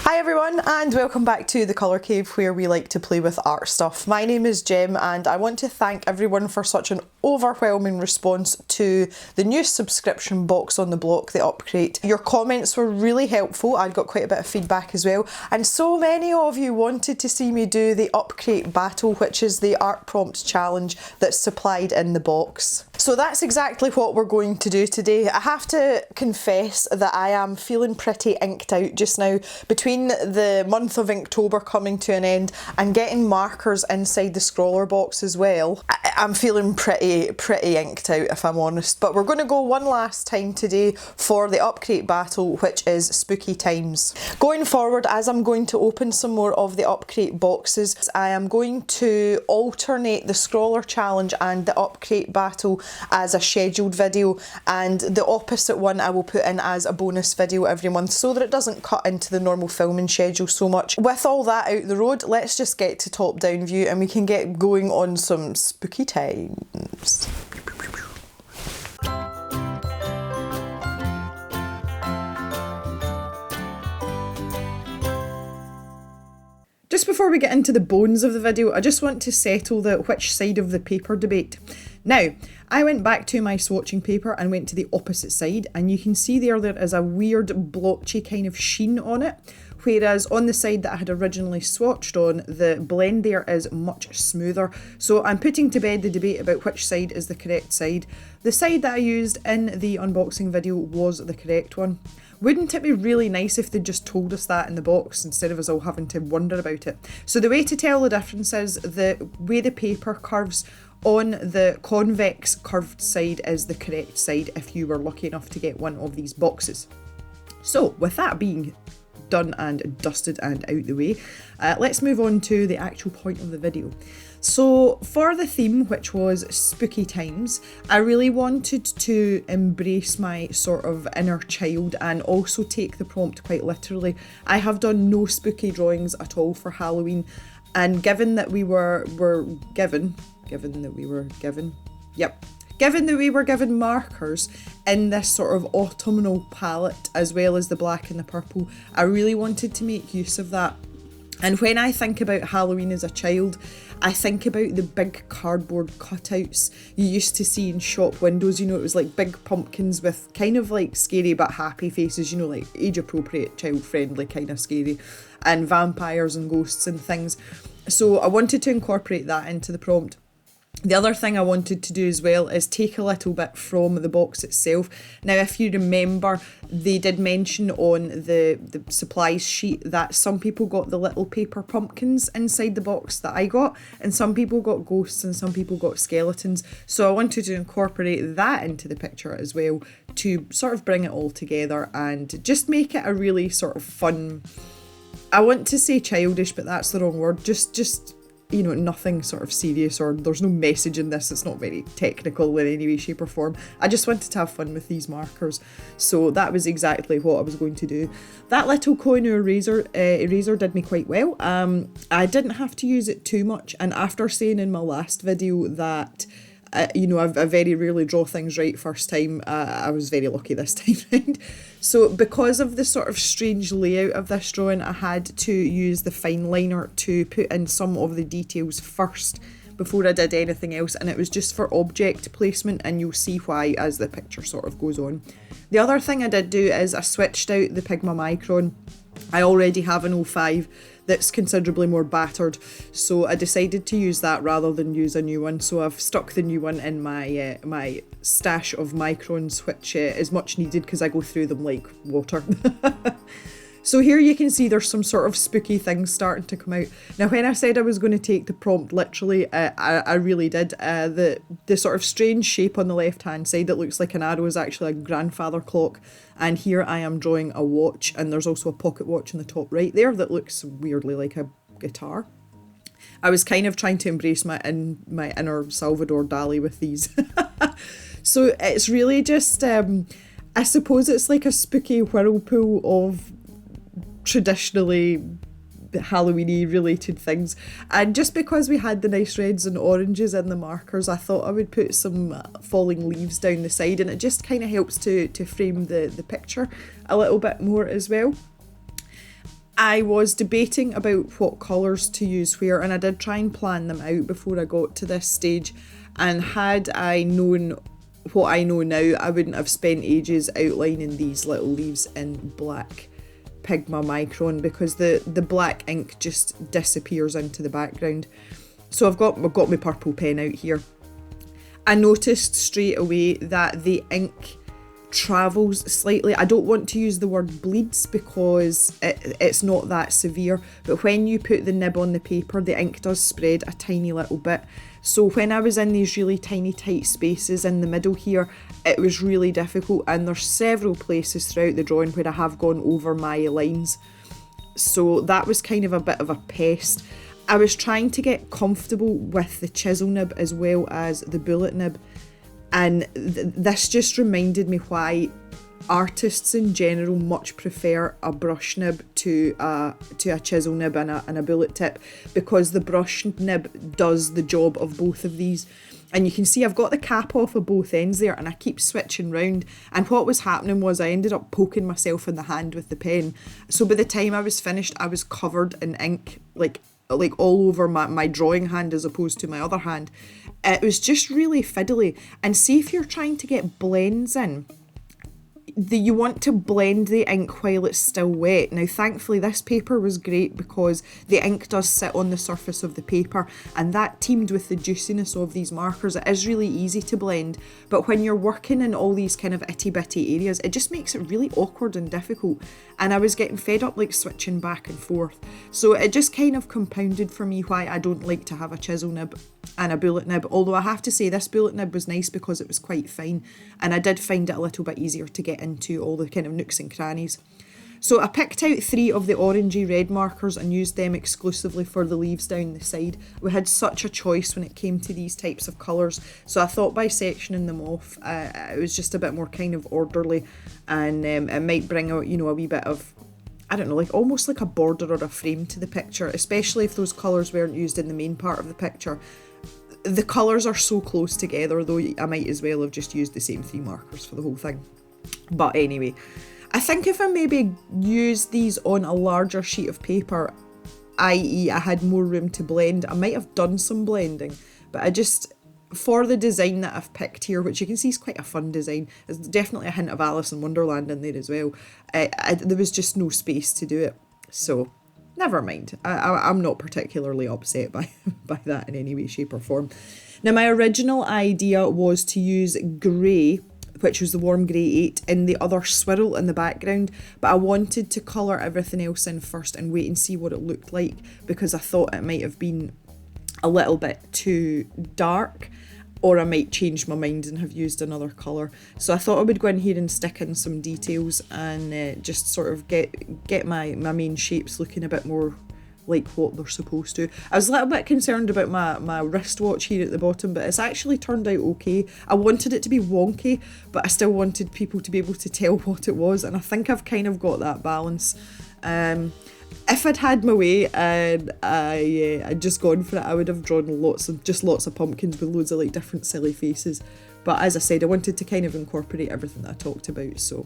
Hi everyone and welcome back to the Colour Cave, where we like to play with art stuff. My name is Jem and I want to thank everyone for such an overwhelming response to the new subscription box on the block, the Upcrate. Your comments were really helpful. I got quite a bit of feedback as well, and so many of you wanted to see me do the Upcrate Battle, which is the art prompt challenge that's supplied in the box. So that's exactly what we're going to do today. I have to confess that I am feeling pretty inked out just now. Between the month of Inktober coming to an end and getting markers inside the scroller box as well, I'm feeling pretty inked out, if I'm honest. But we're going to go one last time today for the Upcrate Battle, which is Spooky Times. Going forward, as I'm going to open some more of the Upcrate boxes, I am going to alternate the scroller challenge and the Upcrate Battle as a scheduled video, and the opposite one I will put in as a bonus video every month so that it doesn't cut into the normal filming schedule so much. With all that out the road, let's just get to top down view and we can get going on some spooky times. Just before we get into the bones of the video, I just want to settle the which side of the paper debate. Now, I went back to my swatching paper and went to the opposite side, and you can see there is a weird blotchy kind of sheen on it, whereas on the side that I had originally swatched on, the blend there is much smoother. So I'm putting to bed the debate about which side is the correct side. The side that I used in the unboxing video was the correct one. Wouldn't it be really nice if they just told us that in the box instead of us all having to wonder about it? So the way to tell the difference is the way the paper curves on the convex curved side is the correct side if you were lucky enough to get one of these boxes. So with that being done and dusted and out the way, let's move on to the actual point of the video. So for the theme, which was spooky times, I really wanted to embrace my sort of inner child and also take the prompt quite literally. I have done no spooky drawings at all for Halloween, and given that we were given markers in this sort of autumnal palette as well as the black and the purple, I really wanted to make use of that. And when I think about Halloween as a child, I think about the big cardboard cutouts you used to see in shop windows. You know, it was like big pumpkins with kind of like scary but happy faces, you know, like age appropriate, child friendly, kind of scary, and vampires and ghosts and things. So I wanted to incorporate that into the prompt. The other thing I wanted to do as well is take a little bit from the box itself. Now, if you remember, they did mention on the supplies sheet that some people got the little paper pumpkins inside the box that I got, and some people got ghosts and some people got skeletons. So I wanted to incorporate that into the picture as well to sort of bring it all together and just make it a really sort of fun, I want to say childish, but that's the wrong word, just you know, nothing sort of serious, or there's no message in this. It's not very technical in any way, shape or form. I just wanted to have fun with these markers. So that was exactly what I was going to do. That little Koh-i-Noor eraser did me quite well. I didn't have to use it too much. And after saying in my last video that you know, I very rarely draw things right first time, I was very lucky this time round. So because of the sort of strange layout of this drawing, I had to use the fine liner to put in some of the details first before I did anything else, and it was just for object placement, and you'll see why as the picture sort of goes on. The other thing I did do is I switched out the Pigma Micron. I already have an 05 that's considerably more battered, so I decided to use that rather than use a new one. So I've stuck the new one in my my stash of microns, which is much needed because I go through them like water. So here you can see there's some sort of spooky things starting to come out. Now, when I said I was going to take the prompt literally, I really did. The sort of strange shape on the left hand side that looks like an arrow is actually a grandfather clock. And here I am drawing a watch, and there's also a pocket watch in the top right there that looks weirdly like a guitar. I was kind of trying to embrace my inner Salvador Dali with these. So it's really just, I suppose it's like a spooky whirlpool of traditionally Halloween-y related things, and just because we had the nice reds and oranges in the markers, I thought I would put some falling leaves down the side, and it just kind of helps to frame the picture a little bit more as well. I was debating about what colours to use where, and I did try and plan them out before I got to this stage, and had I known what I know now, I wouldn't have spent ages outlining these little leaves in black Pigma Micron, because the black ink just disappears into the background. So I've got my purple pen out here. I noticed straight away that the ink travels slightly. I don't want to use the word bleeds because it's not that severe, but when you put the nib on the paper, the ink does spread a tiny little bit. So when I was in these really tiny tight spaces in the middle here, it was really difficult, and there's several places throughout the drawing where I have gone over my lines. So that was kind of a bit of a pest. I was trying to get comfortable with the chisel nib as well as the bullet nib, and this just reminded me why artists in general much prefer a brush nib to a chisel nib and a bullet tip, because the brush nib does the job of both of these. And you can see I've got the cap off of both ends there, and I keep switching round, and what was happening was I ended up poking myself in the hand with the pen. So by the time I was finished, I was covered in ink, like all over my drawing hand as opposed to my other hand. It was just really fiddly. And see, if you're trying to get blends in, you want to blend the ink while it's still wet. Now thankfully this paper was great because the ink does sit on the surface of the paper, and that teamed with the juiciness of these markers, it is really easy to blend. But when you're working in all these kind of itty bitty areas, it just makes it really awkward and difficult, and I was getting fed up like switching back and forth. So it just kind of compounded for me why I don't like to have a chisel nib and a bullet nib, although I have to say this bullet nib was nice because it was quite fine, and I did find it a little bit easier to get into all the kind of nooks and crannies. So I picked out 3 of the orangey red markers and used them exclusively for the leaves down the side. We had such a choice when it came to these types of colours, so I thought by sectioning them off it was just a bit more kind of orderly, and it might bring out, you know, a wee bit of, I don't know, like almost like a border or a frame to the picture, especially if those colours weren't used in the main part of the picture. The colours are so close together, though I might as well have just used the same 3 markers for the whole thing. But anyway, I think if I maybe used these on a larger sheet of paper, i.e. I had more room to blend, I might have done some blending, but I just, for the design that I've picked here, which you can see is quite a fun design, there's definitely a hint of Alice in Wonderland in there as well, there was just no space to do it, so never mind. I'm not particularly upset by that in any way, shape or form. Now my original idea was to use grey, which was the warm grey 8, in the other swirl in the background, but I wanted to colour everything else in first and wait and see what it looked like, because I thought it might have been a little bit too dark, or I might change my mind and have used another colour. So I thought I would go in here and stick in some details and just sort of get my main shapes looking a bit more like what they're supposed to. I was a little bit concerned about my wristwatch here at the bottom, but it's actually turned out okay. I wanted it to be wonky, but I still wanted people to be able to tell what it was, and I think I've kind of got that balance. If I'd had my way and I'd just gone for it, I would have drawn lots of pumpkins with loads of like different silly faces. But as I said, I wanted to kind of incorporate everything that I talked about, so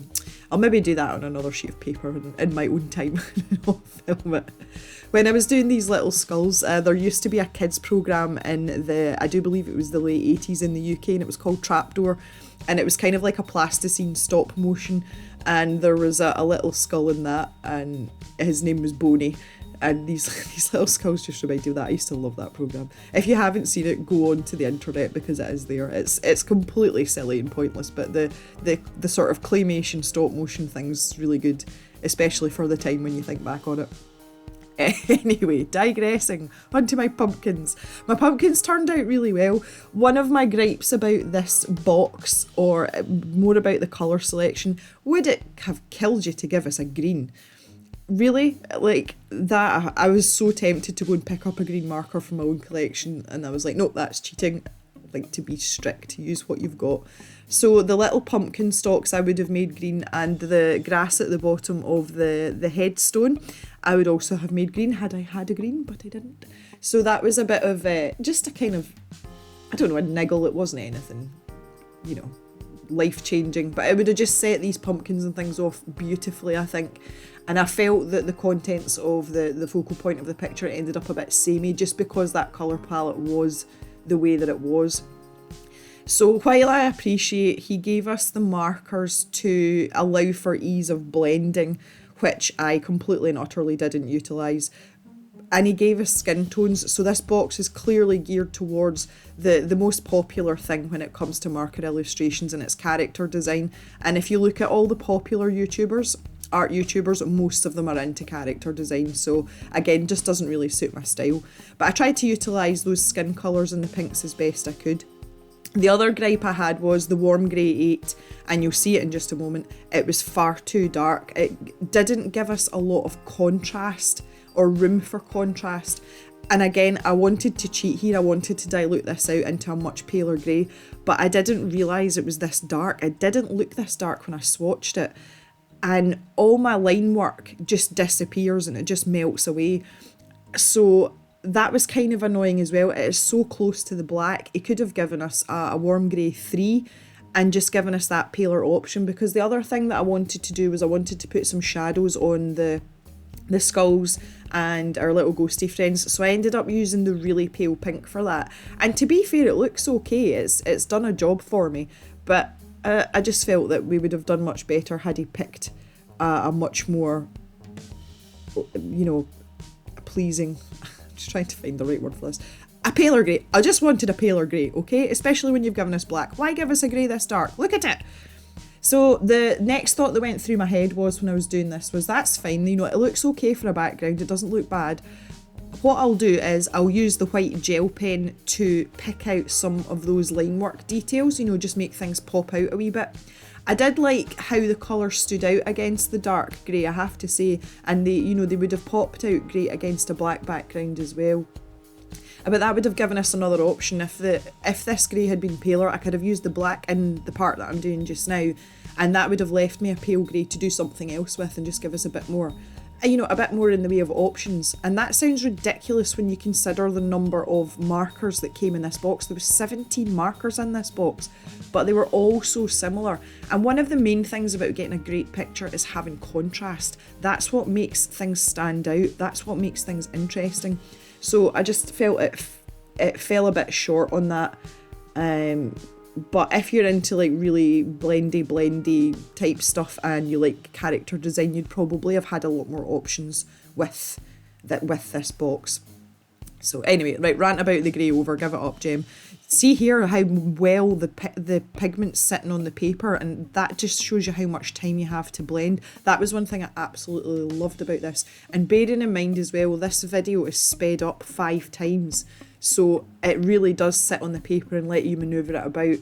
I'll maybe do that on another sheet of paper in my own time and I'll film it. When I was doing these little skulls, there used to be a kids programme in I do believe it was the late 80s in the UK, and it was called Trapdoor, and it was kind of like a plasticine stop motion, and there was a little skull in that, and his name was Boney. And these little skulls just remind me of that. I used to love that programme. If you haven't seen it, go on to the internet because it is there. It's completely silly and pointless, but the sort of claymation stop motion thing's really good, especially for the time when you think back on it. Anyway, digressing, onto my pumpkins. My pumpkins turned out really well. One of my gripes about this box, or more about the colour selection, would it have killed you to give us a green? Really, like that, I was so tempted to go and pick up a green marker from my own collection, and I was like, nope, that's cheating. I like to be strict, to use what you've got. So the little pumpkin stalks I would have made green, and the grass at the bottom of the headstone I would also have made green had I had a green, but I didn't. So that was a bit of just a kind of, I don't know, a niggle. It wasn't anything, you know, life-changing, but it would have just set these pumpkins and things off beautifully, I think. And I felt that the contents of the focal point of the picture ended up a bit samey just because that colour palette was the way that it was. So while I appreciate he gave us the markers to allow for ease of blending, which I completely and utterly didn't utilise, and he gave us skin tones, so this box is clearly geared towards the most popular thing when it comes to marker illustrations, and it's character design. And if you look at all the popular YouTubers, art YouTubers, most of them are into character design, so again, just doesn't really suit my style. But I tried to utilise those skin colours and the pinks as best I could. The other gripe I had was the warm grey 8, and you'll see it in just a moment. It was far too dark. It didn't give us a lot of contrast or room for contrast. And again, I wanted to cheat here. I wanted to dilute this out into a much paler grey, but I didn't realise it was this dark. It didn't look this dark when I swatched it. And all my line work just disappears and it just melts away. So that was kind of annoying as well. It is so close to the black. It could have given us a warm grey 3 and just given us that paler option, because the other thing that I wanted to do was I wanted to put some shadows on the skulls and our little ghosty friends, so I ended up using the really pale pink for that. And to be fair, it looks okay. It's done a job for me, but I just felt that we would have done much better had he picked a much more, you know, pleasing, just trying to find the right word for this, a paler grey. I just wanted a paler grey, okay? Especially when you've given us black. Why give us a grey this dark? Look at it! So the next thought that went through my head was, when I was doing this, was that's fine, you know, it looks okay for a background, it doesn't look bad. What I'll do is I'll use the white gel pen to pick out some of those line work details, you know, just make things pop out a wee bit. I did like how the colour stood out against the dark grey, I have to say, and they, you know, they would have popped out great against a black background as well. But that would have given us another option. If this grey had been paler, I could have used the black in the part that I'm doing just now, and that would have left me a pale grey to do something else with and just give us a bit more, you know, a bit more in the way of options. And that sounds ridiculous when you consider the number of markers that came in this box. There was 17 markers in this box, but they were all so similar. And one of the main things about getting a great picture is having contrast. That's what makes things stand out. That's what makes things interesting. So I just felt it fell a bit short on that. But if you're into like really blendy type stuff and you like character design, you'd probably have had a lot more options with this box. So anyway, right, rant about the grey over, give it up, Gem. See here how well the pigment's sitting on the paper, and that just shows you how much time you have to blend. That was one thing I absolutely loved about this. And bearing in mind as well, this video is sped up 5 times. So it really does sit on the paper and let you manoeuvre it about.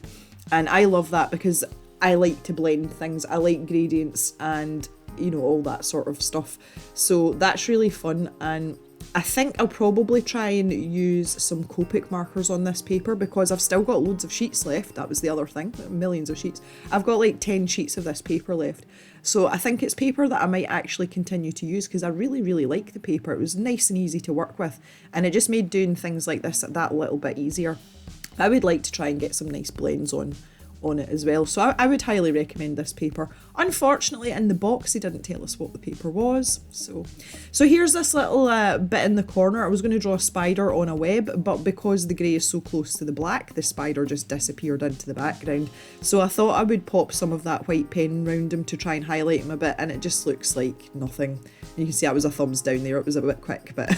And I love that because I like to blend things. I like gradients and, you know, all that sort of stuff. So that's really fun. And I think I'll probably try and use some Copic markers on this paper because I've still got loads of sheets left. That was the other thing, millions of sheets. I've got like 10 sheets of this paper left. So I think it's paper that I might actually continue to use because I really, really like the paper. It was nice and easy to work with, and it just made doing things like this that little bit easier. I would like to try and get some nice blends on it as well. So I would highly recommend this paper. Unfortunately, in the box they didn't tell us what the paper was. So here's this little bit in the corner. I was going to draw a spider on a web, but because the grey is so close to the black, the spider just disappeared into the background. So I thought I would pop some of that white pen around him to try and highlight him a bit, and it just looks like nothing. You can see I was a thumbs down there. It was a bit quick, but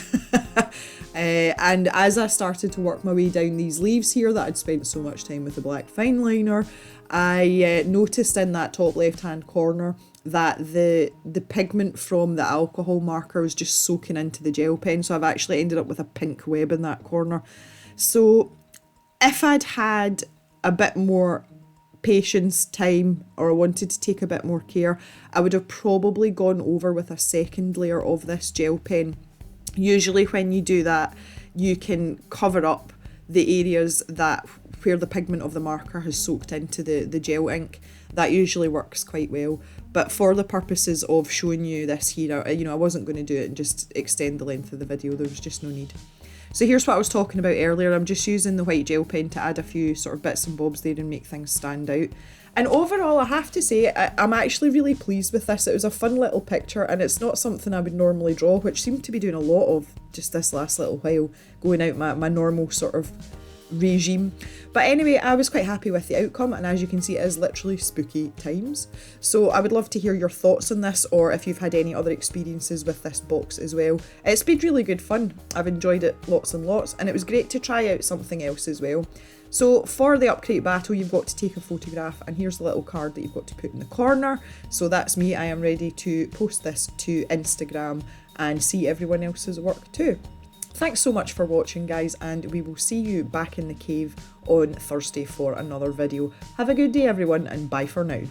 and as I started to work my way down these leaves here that I'd spent so much time with the black fine liner, I noticed in that top left hand corner that the pigment from the alcohol marker was just soaking into the gel pen, so I've actually ended up with a pink web in that corner. So if I'd had a bit more patience, time, or I wanted to take a bit more care, I would have probably gone over with a second layer of this gel pen. Usually when you do that, you can cover up the areas where the pigment of the marker has soaked into the gel ink. That usually works quite well. But for the purposes of showing you this here, I wasn't going to do it and just extend the length of the video. There was just no need. So here's what I was talking about earlier. I'm just using the white gel pen to add a few sort of bits and bobs there and make things stand out. And overall, I have to say, I'm actually really pleased with this. It was a fun little picture, and it's not something I would normally draw, which seemed to be doing a lot of just this last little while, going out my normal sort of regime. But anyway, I was quite happy with the outcome, and as you can see, it is literally spooky times. So I would love to hear your thoughts on this, or if you've had any other experiences with this box as well. It's been really good fun. I've enjoyed it lots and lots, and it was great to try out something else as well. So for the Upcrate Battle, you've got to take a photograph, and here's the little card that you've got to put in the corner. So that's me. I am ready to post this to Instagram and see everyone else's work too. Thanks so much for watching, guys, and we will see you back in the cave on Thursday for another video. Have a good day, everyone, and bye for now.